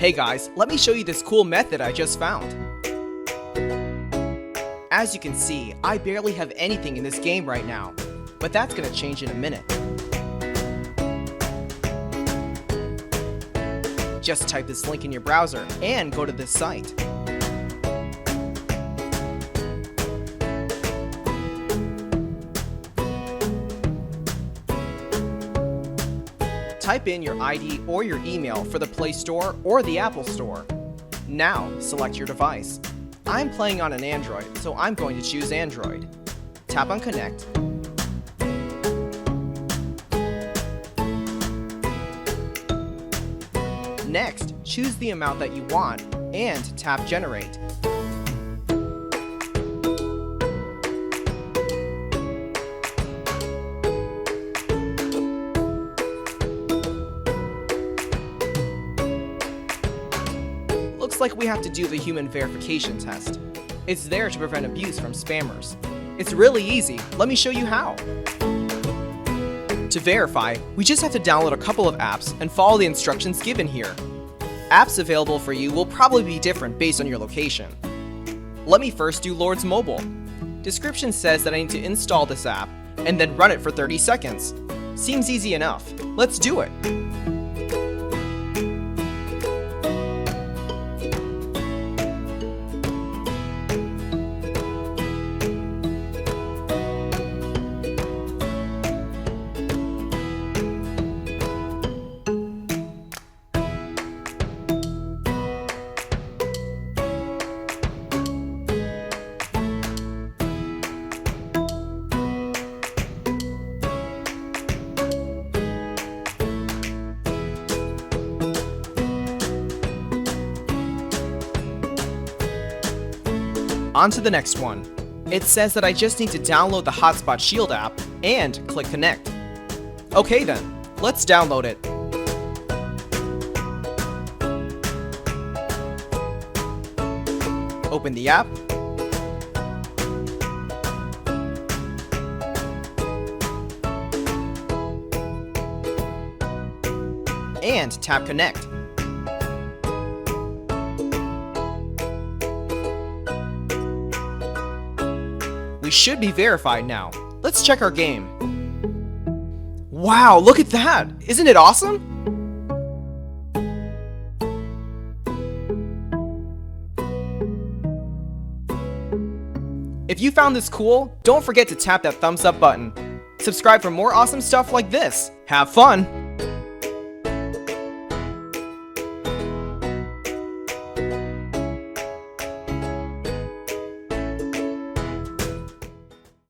Hey guys, let me show you this cool method I just found. As you can see, I barely have anything in this game right now, but that's gonna change in a minute. Just type this link in your browser and go to this site. Type in your ID or your email for the Play Store or the Apple Store. Now, select your device. I'm playing on an Android, so I'm going to choose Android. Tap on Connect. Next, choose the amount that you want and tap Generate. Looks like we have to do the human verification test. It's there to prevent abuse from spammers. It's really easy. Let me show you how. To verify, we just have to download a couple of apps and follow the instructions given here. Apps available for you will probably be different based on your location. Let me first do Lord's Mobile. Description says that I need to install this app and then run it for 30 seconds. Seems easy enough. Let's do it. On to the next one. It says that I just need to download the Hotspot Shield app and click Connect. Okay then, let's download it. Open the app. And tap Connect. We should be verified now. Let's check our game. Wow, look at that! Isn't it awesome? If you found this cool, don't forget to tap that thumbs up button. Subscribe for more awesome stuff like this. Have fun!